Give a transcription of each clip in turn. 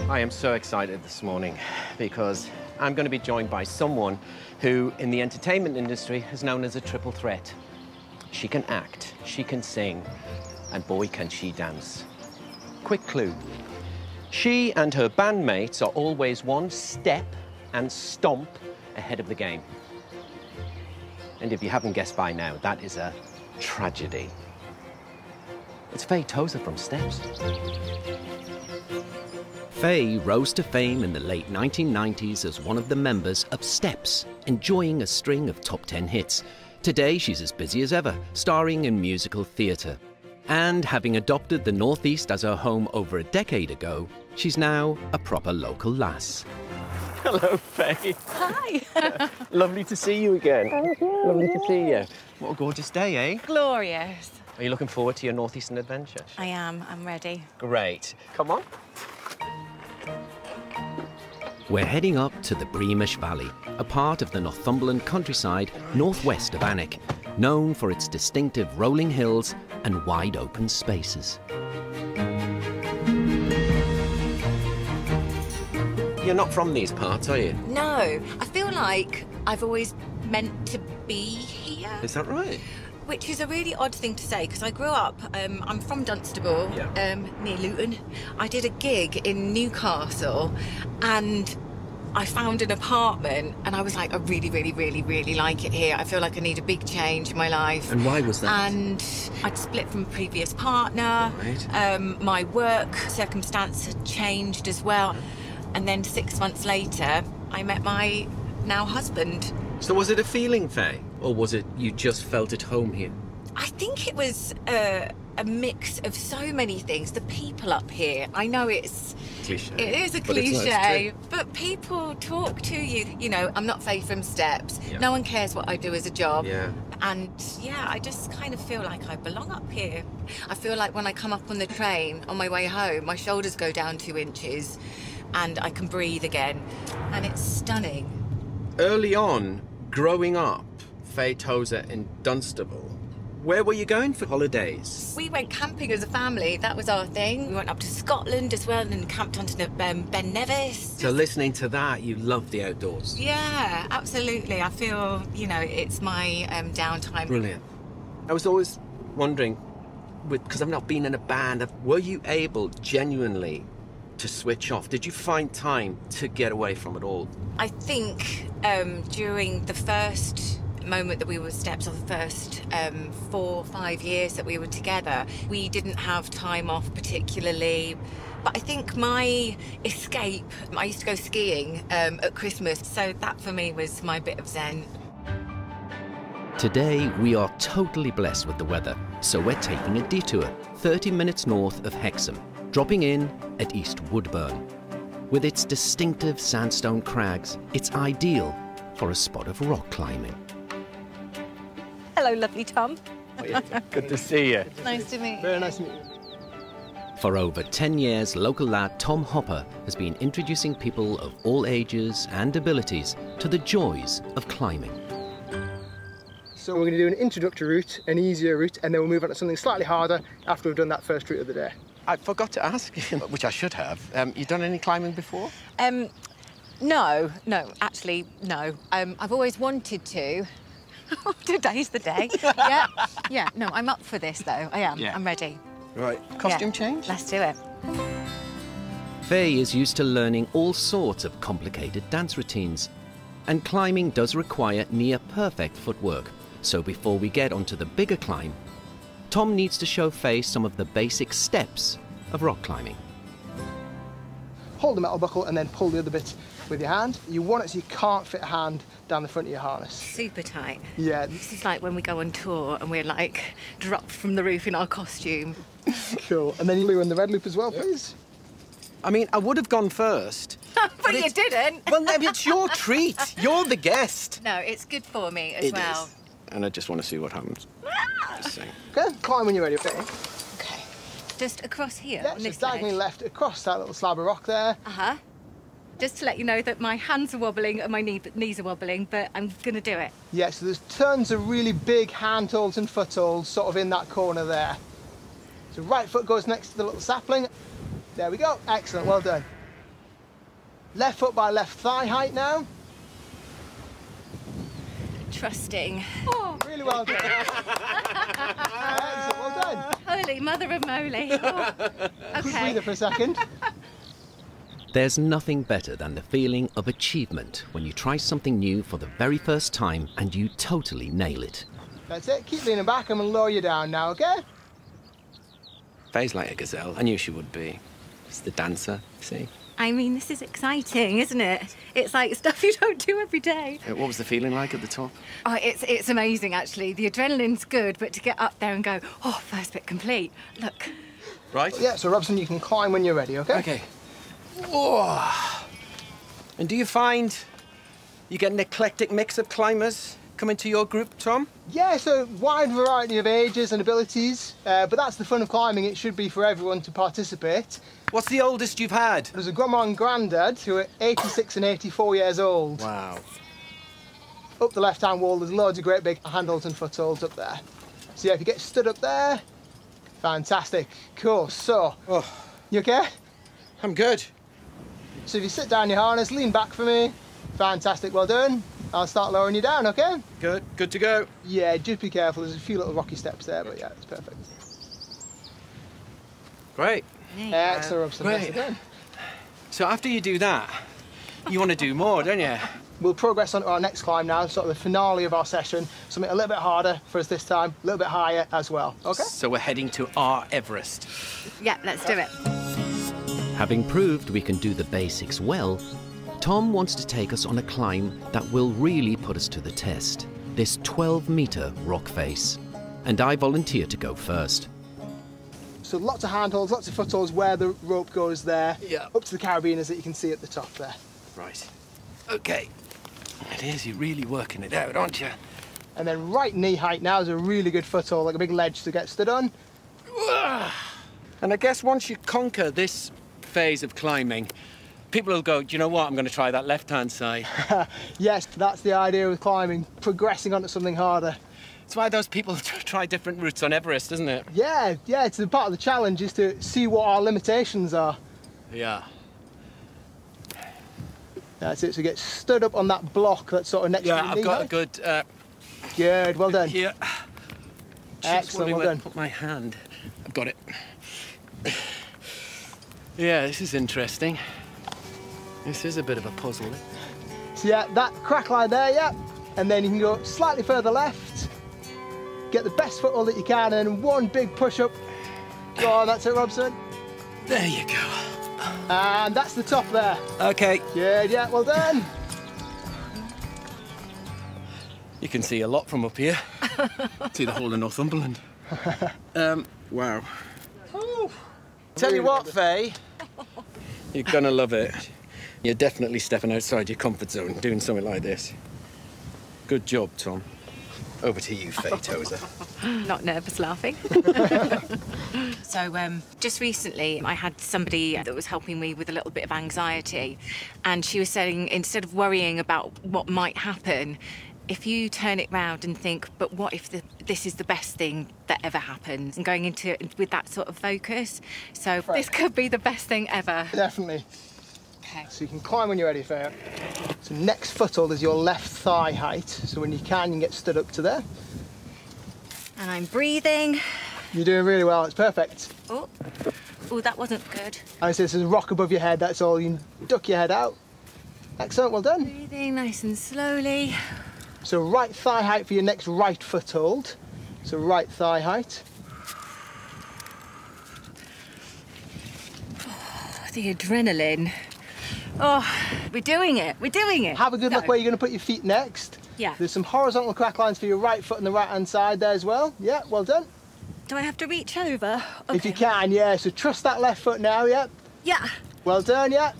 I am so excited this morning because I'm going to be joined by someone who, in the entertainment industry, is known as a triple threat. She can act, she can sing, and boy, can she dance. Quick clue. She and her bandmates are always one step and stomp ahead of the game. And if you haven't guessed by now, that is a tragedy. It's Faye Tozer from Steps. Faye rose to fame in the late 1990s as one of the members of Steps, enjoying a string of top 10 hits. Today, she's as busy as ever, starring in musical theatre. And having adopted the Northeast as her home over a decade ago, she's now a proper local lass. Hello, Faye. Hi. Lovely to see you again. Thank you. Lovely to see you. What a gorgeous day, eh? Glorious. Are you looking forward to your Northeastern adventure? I am. I'm ready. Great. Come on. We're heading up to the Breamish Valley, a part of the Northumberland countryside northwest of Alnwick, known for its distinctive rolling hills and wide open spaces. You're not from these parts, are you? No, I feel like I've always meant to be here. Is that right? Which is a really odd thing to say, because I grew up, I'm from Dunstable, near Luton. I did a gig in Newcastle, and I found an apartment, and I was like, I really, really, really, really like it here. I feel like I need a big change in my life. And why was that? And I'd split from a previous partner. Right. My work circumstance had changed as well. And then 6 months later, I met my now husband. So was it a feeling, Faye? Or was it you just felt at home here? I think it was a mix of so many things. The people up here, I know it's... Cliche. It is a cliche, but people talk to you. You know, I'm not Faye from Steps. Yeah. No one cares what I do as a job. Yeah. And yeah, I just kind of feel like I belong up here. I feel like when I come up on the train on my way home, my shoulders go down 2 inches and I can breathe again. And it's stunning. Early on, growing up, Faye Tozer in Dunstable, where were you going for holidays? We went camping as a family. That was our thing. We went up to Scotland as well and camped under Ben Nevis. So listening to that, you love the outdoors. Yeah, absolutely. I feel, you know, it's my downtime. Brilliant. I was always wondering, because I've not been in a band, were you able genuinely to switch off? Did you find time to get away from it all? I think during the first moment that we were Steps, or the first 4 or 5 years that we were together, we didn't have time off particularly. But I think my escape, I used to go skiing at Christmas, so that for me was my bit of zen. Today, we are totally blessed with the weather, so we're taking a detour 30 minutes north of Hexham, dropping in at East Woodburn. With its distinctive sandstone crags, it's ideal for a spot of rock climbing. Hello, lovely Tom. Oh, yeah. Good to see you. Nice to meet you. Very nice to meet you. For over 10 years, local lad Tom Hopper has been introducing people of all ages and abilities to the joys of climbing. So we're going to do an introductory route, an easier route, and then we'll move on to something slightly harder after we've done that first route of the day. I forgot to ask you, which I should have. You done any climbing before? No, actually, no. I've always wanted to. Today's the day. Yeah, no, I'm up for this, though. I am. Yeah. I'm ready. Right. Costume change? Let's do it. Faye is used to learning all sorts of complicated dance routines, and climbing does require near-perfect footwork. So before we get onto the bigger climb, Tom needs to show Faye some of the basic steps of rock climbing. Hold the metal buckle and then pull the other bit with your hand. You want it so you can't fit a hand down the front of your harness. Super tight. Yeah. This is like when we go on tour and we're like dropped from the roof in our costume. Cool. And then you do in the red loop as well, please. I mean, I would have gone first. but you didn't. Well, it's your treat. You're the guest. No, it's good for me as well. Is. And I just want to see what happens. Just saying. Okay, climb when you're ready. Okay. Just across here? Yeah, on so this diagonally ledge? left across that little slab of rock there. Uh-huh. Just to let you know that my hands are wobbling and my knees are wobbling, but I'm going to do it. Yeah, so there's tons of really big handholds and footholds sort of in that corner there. So right foot goes next to the little sapling. There we go. Excellent, well done. Left foot by left thigh height now. Trusting. Oh. Really well done. Excellent, well done. Holy mother of moly. Oh. Quick Okay. breather for a second. There's nothing better than the feeling of achievement when you try something new for the very first time and you totally nail it. That's it. Keep leaning back. I'm going to lower you down now, okay? Faye's like a gazelle. I knew she would be. It's the dancer, see? I mean, this is exciting, isn't it? It's like stuff you don't do every day. What was the feeling like at the top? Oh, it's amazing, actually. The adrenaline's good, but to get up there and go, oh, first bit complete. Look. Right? Yeah, so Robson, you can climb when you're ready, okay? Okay. Oh. And do you find you get an eclectic mix of climbers coming to your group, Tom? Yeah, so wide variety of ages and abilities, but that's the fun of climbing. It should be for everyone to participate. What's the oldest you've had? There's a grandma and granddad who are 86 and 84 years old. Wow. Up the left-hand wall, there's loads of great big handholds and footholds up there. So yeah, if you get stood up there, fantastic. Cool, so, you okay? I'm good. So if you sit down your harness, lean back for me. Fantastic, well done. I'll start lowering you down, okay? Good to go. Yeah, just be careful. There's a few little rocky steps there, but yeah, it's perfect. Great. Excellent, Robson. Great. Nicely done. So after you do that, you want to do more, don't you? We'll progress on to our next climb now, sort of the finale of our session. Something a little bit harder for us this time, a little bit higher as well, okay? So we're heading to our Everest. Yeah, let's do it. Having proved we can do the basics well, Tom wants to take us on a climb that will really put us to the test. This 12-metre rock face. And I volunteer to go first. So lots of handholds, lots of footholds where the rope goes there. Yeah. Up to the carabiners that you can see at the top there. Right. Okay. It is, you're really working it out, aren't you? And then right knee height now is a really good foothold, like a big ledge to get stood on. And I guess once you conquer this phase of climbing, people will go, do you know what, I'm going to try that left-hand side. Yes, that's the idea with climbing, progressing onto something harder. It's why those people try different routes on Everest, isn't it? Yeah, it's a part of the challenge is to see what our limitations are. Yeah. That's it, so get stood up on that block that's sort of next to your knee. I've got a height. good... Good, well done. Here. Excellent, well done. Put my hand. I've got it. Yeah, this is interesting. This is a bit of a puzzle. So yeah, that crack line there, yeah. And then you can go slightly further left. Get the best foothold that you can and one big push up. Go on, that's it, Robson. There you go. And that's the top there. Okay. Good, yeah, well done. You can see a lot from up here. See the whole of Northumberland. Wow. Ooh. Tell you what, Faye, you're gonna love it. You're definitely stepping outside your comfort zone doing something like this. Good job, Tom. Over to you, Faye Tozer. Not nervous laughing. So just recently I had somebody that was helping me with a little bit of anxiety, and she was saying instead of worrying about what might happen, if you turn it round and think, but what if this is the best thing that ever happens, and going into it with that sort of focus. So this could be the best thing ever. Definitely. Okay. So you can climb when you're ready, Faye. So next foothold is your left thigh height. So when you can get stood up to there. And I'm breathing. You're doing really well, it's perfect. Oh, that wasn't good. And so there's a rock above your head, that's all. You can duck your head out. Excellent, well done. Breathing nice and slowly. So right thigh height for your next right foothold. So right thigh height. Oh, the adrenaline. Oh, we're doing it, we're doing it. Have a good look where you're going to put your feet next. Yeah. There's some horizontal crack lines for your right foot on the right hand side there as well. Yeah, well done. Do I have to reach over? Okay. If you can, yeah. So trust that left foot now, yeah. Yeah. Well done, yeah.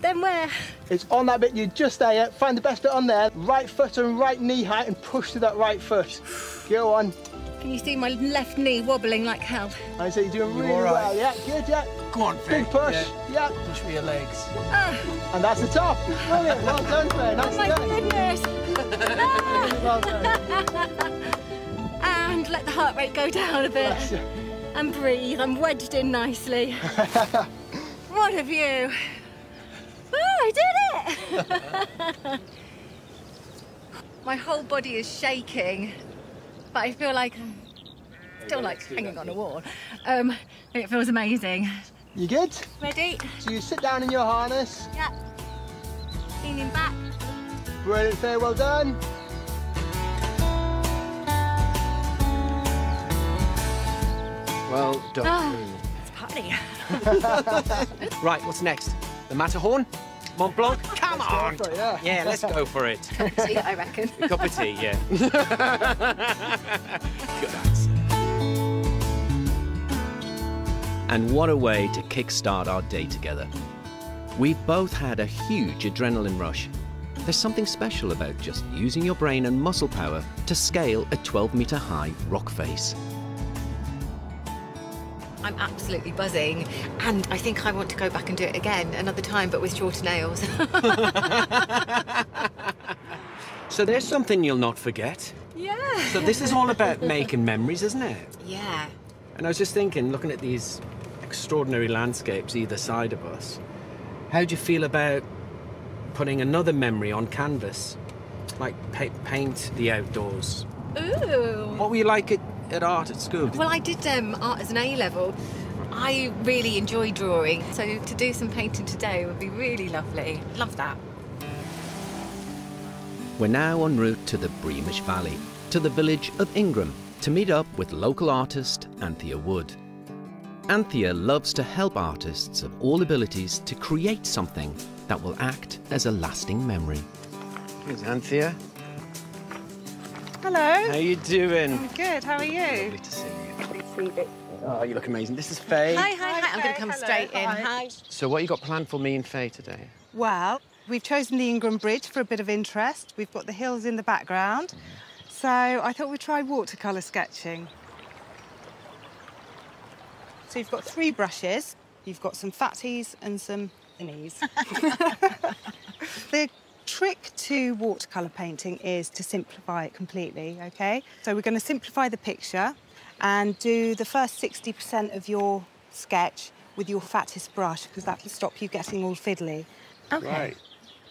Then where? It's on that bit, you're just there, yeah. Find the best bit on there. Right foot and right knee height and push to that right foot. Go on. Can you see my left knee wobbling like hell? I say you're doing really all right? well, yeah. Good, yeah. Go on, Faye. Big push, yeah. Push with your legs. And that's the top. Brilliant, well done, Faye. Oh Nice my done. goodness. Really well done. And let the heart rate go down a bit. Bless you. And breathe, I'm wedged in nicely. What a view. I did it! My whole body is shaking, but I feel like I'm still like hanging on a wall. It feels amazing. You good? Ready? So you sit down in your harness. Yeah. Leaning back. Brilliant, Faye, well done. Well done. It's party. Right, what's next? The Matterhorn? Mont Blanc? Come on! for it, yeah. Yeah, let's go for it. Tea, I reckon. A cup of tea, yeah. Good answer. And what a way to kickstart our day together. We've both had a huge adrenaline rush. There's something special about just using your brain and muscle power to scale a 12-metre high rock face. I'm absolutely buzzing, and I think I want to go back and do it again another time, but with shorter nails. So there's something you'll not forget. Yeah. So this is all about making memories, isn't it? Yeah. And I was just thinking, looking at these extraordinary landscapes either side of us, how do you feel about putting another memory on canvas? Like paint the outdoors. Ooh. What were you like at art at school? Well, I did art as an A-level. I really enjoy drawing, so to do some painting today would be really lovely. Love that. We're now en route to the Breamish Valley, to the village of Ingram, to meet up with local artist Anthea Wood. Anthea loves to help artists of all abilities to create something that will act as a lasting memory. Here's Anthea. Hello. How you doing? I'm good. How are you? Lovely to see you. Oh, you look amazing. This is Faye. Hi. I'm going to come Hello. straight in. Hi. Hi. So what you got planned for me and Faye today? Well, we've chosen the Ingram Bridge for a bit of interest. We've got the hills in the background. So I thought we'd try watercolour sketching. So you've got 3 brushes. You've got some fatties and some thinnies. The trick to watercolour painting is to simplify it completely, OK? So we're going to simplify the picture and do the first 60% of your sketch with your fattest brush, because that'll stop you getting all fiddly. Okay. Right.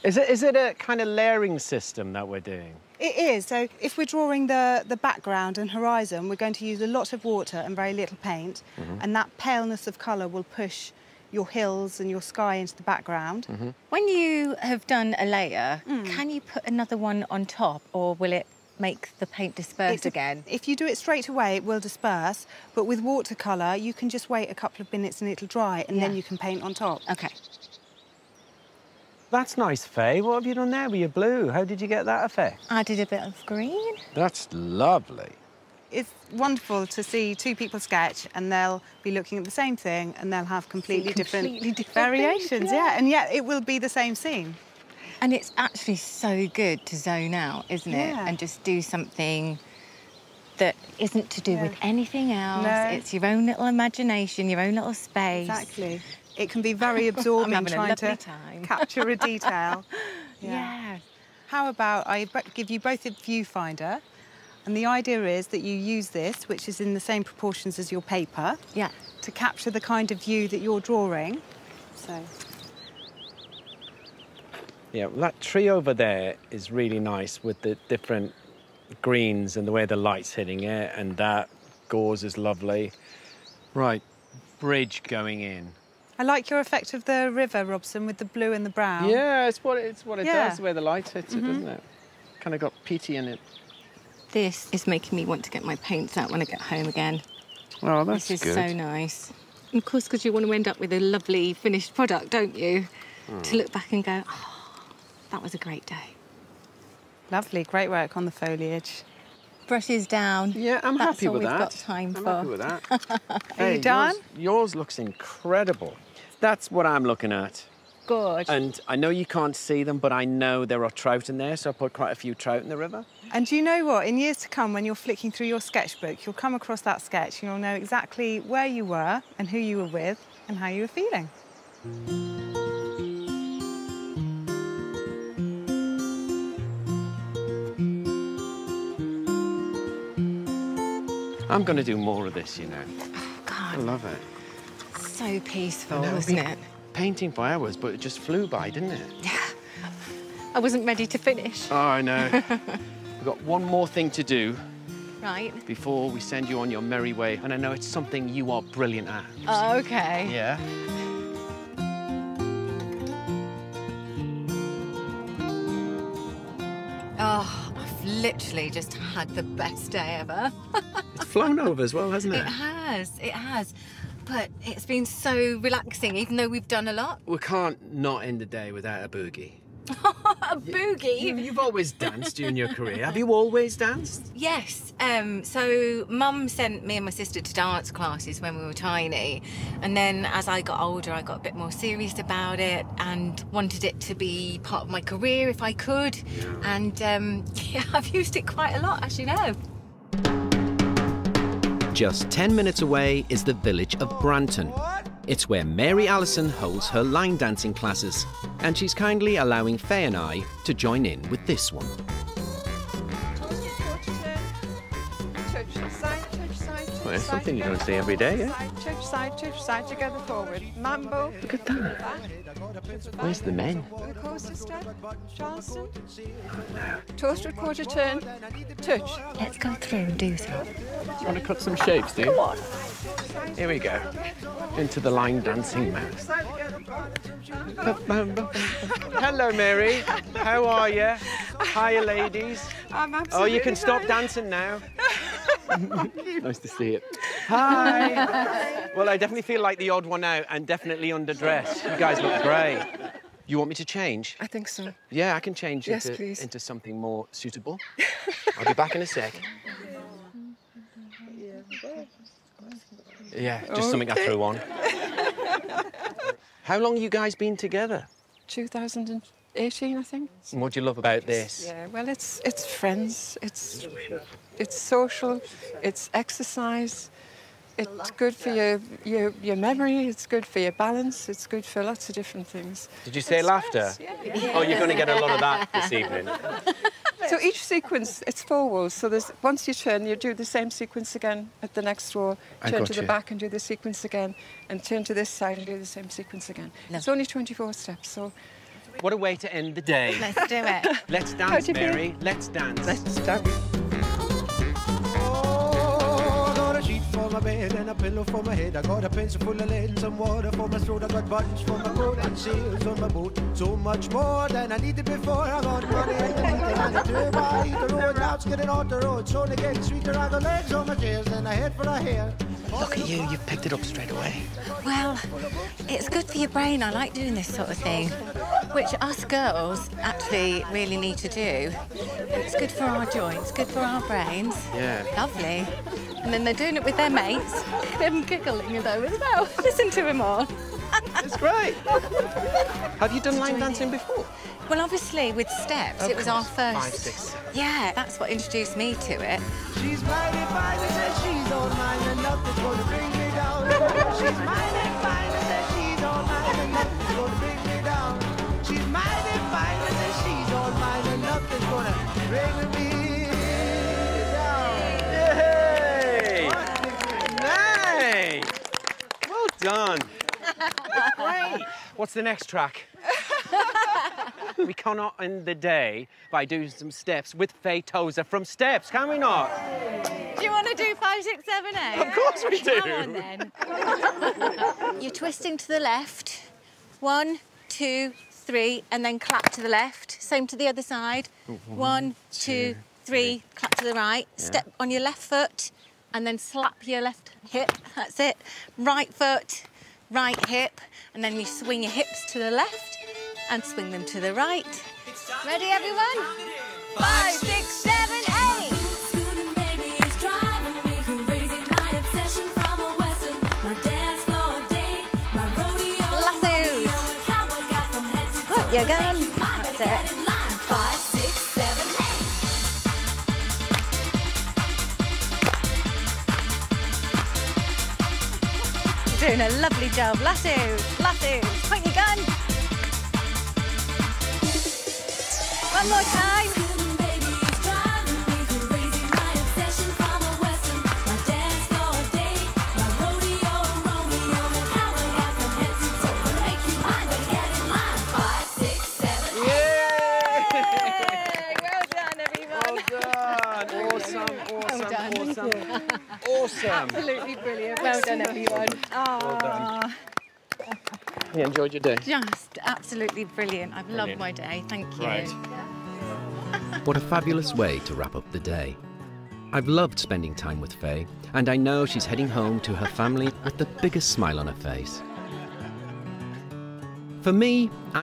Is it a kind of layering system that we're doing? It is. So if we're drawing the background and horizon, we're going to use a lot of water and very little paint, and that paleness of colour will push your hills and your sky into the background. When you have done a layer, can you put another one on top, or will it make the paint disperse again? If you do it straight away, it will disperse, but with watercolour, you can just wait a couple of minutes and it'll dry, and then you can paint on top. Okay. That's nice, Faye. What have you done there with your blue? How did you get that effect? I did a bit of green. That's lovely. It's wonderful to see 2 people sketch and they'll be looking at the same thing and they'll have completely different variations, things, yeah, and yet it will be the same scene. And it's actually so good to zone out, isn't it? Yeah. And just do something that isn't to do with anything else. No. It's your own little imagination, your own little space. Exactly. It can be very absorbing I'm having a trying to lovely time. capture a detail. Yeah. How about I give you both a viewfinder, and the idea is that you use this, which is in the same proportions as your paper, Yeah. to capture the kind of view that you're drawing. So. Yeah, well, that tree over there is really nice with the different greens and the way the light's hitting it, and that gauze is lovely. Right, bridge going in. I like your effect of the river, Robson, with the blue and the brown. Yeah, it's what it Yeah. does, the way the light hits it, doesn't it? Kind of got peaty in it. This is making me want to get my paints out when I get home again. Oh, that's This is good. so nice. Of course, because you want to end up with a lovely finished product, don't you? To look back and go, oh, that was a great day. Lovely, great work on the foliage. Brushes down. Yeah, I'm That's happy all with we've that. got time I'm for. happy with that. Are you done? Yours looks incredible. That's what I'm looking at. Good. And I know you can't see them, but I know there are trout in there, so I put quite a few trout in the river. And do you know what? In years to come, when you're flicking through your sketchbook, you'll come across that sketch and you'll know exactly where you were and who you were with and how you were feeling. I'm going to do more of this, you know. Oh, I God, love it. so peaceful, I know, isn't it? painting for hours, but it just flew by, didn't it? Yeah. I wasn't ready to finish. Oh, I know. We've got one more thing to do. Right. Before we send you on your merry way, and I know it's something you are brilliant at. Okay. Yeah. Oh, I've literally just had the best day ever. It's flown over as well, hasn't it? It has. But it's been so relaxing, even though we've done a lot. We can't not end the day without a boogie. A boogie? You've always danced during your career. Have you always danced? Yes. So Mum sent me and my sister to dance classes when we were tiny. And then as I got older, I got a bit more serious about it and wanted it to be part of my career if I could. Yeah. And yeah, I've used it quite a lot, as you know. Just 10 minutes away is the village of Branton. It's where Mary Allison holds her line dancing classes, and she's kindly allowing Faye and I to join in with this one. Well, it's something you don't see every day, yeah? Touch side, together forward. Mambo. Look at that. Where's the men? Coaster step, Charleston. Toasted quarter turn, touch. Let's go through and do some. Do you want to cut some shapes, do you? Come on. Here we go. Into the line dancing mat. Hello, Mary. How are you? Hiya, ladies. I'm absolutely Oh, you can stop fine. dancing now. Nice to see you. Hi. Well, I definitely feel like the odd one out and definitely underdressed. You guys look great. You want me to change? I think so. Yeah, I can change Yes, into, please. into something more suitable. I'll be back in a sec. Yeah, just something I threw on. How long have you guys been together? 2018, I think. And what do you love about this? Yeah, well, it's friends. It's social. It's exercise. It's good for your memory. It's good for your balance. It's good for lots of different things. Did you say laughter? Yeah. Oh, you're going to get a lot of that this evening. So each sequence, it's 4 walls. So there's once you turn, you do the same sequence again at the next wall. Turn to the back and do the sequence again, and turn to this side and do the same sequence again. No. It's only 24 steps. So What a way to end the day. Let's do it. Let's How dance, do you feel? Mary. Let's dance. let's start. Oh, I got a sheet for my bed and a pillow for my head. I got a pencil full of lead and some water for my throat. I got buttons for my coat and sails on my boat. So much more than I needed before. I got money in the meter and a turbo. I eat the road, now it's getting on the road. Slowly getting sweeter. I got legs on my chairs and a head for a hair. Look at you. You've picked it up straight away. Well, it's good for your brain. I like doing this sort of thing, which us girls actually really need to do. It's good for our joints, good for our brains. Yeah. Lovely. And then they're doing it with their mates. Them giggling though as well. Listen to them all. It's great. Have you done line dancing before? Well, obviously with steps, it was our first. 5, 6, 7. Yeah, that's what introduced me to it. She's mighty fine and says she's all mine and nothing's gonna bring me down. She's mighty fine and says she's all mine and nothing's gonna bring me down. She's mighty fine and says she's all mine and nothing's gonna bring me down. Yay! Nice! Well done. Great. What's the next track? We cannot end the day by doing some steps with Faye Tozer from Steps, can we not? Do you want to do 5, 6, 7, 8? Of course we do. Come on then. You're twisting to the left. 1, 2, 3, and then clap to the left. Same to the other side. 1, 2, 3, clap to the right. Yeah. Step on your left foot, and then slap your left hip. That's it. Right foot, right hip, and then you swing your hips to the left and swing them to the right. Ready, everyone? 5, 6, 7, 8. You're gone. That's it. 5, 6, 7, 8. You're doing a lovely job. Lassos, lassos. Point your gun. One more time. Awesome. Awesome. Absolutely brilliant. Well done, everyone. Well done. You enjoyed your day? Just absolutely brilliant. I've loved my day. Thank you. Right. What a fabulous way to wrap up the day. I've loved spending time with Faye, and I know she's heading home to her family with the biggest smile on her face. For me,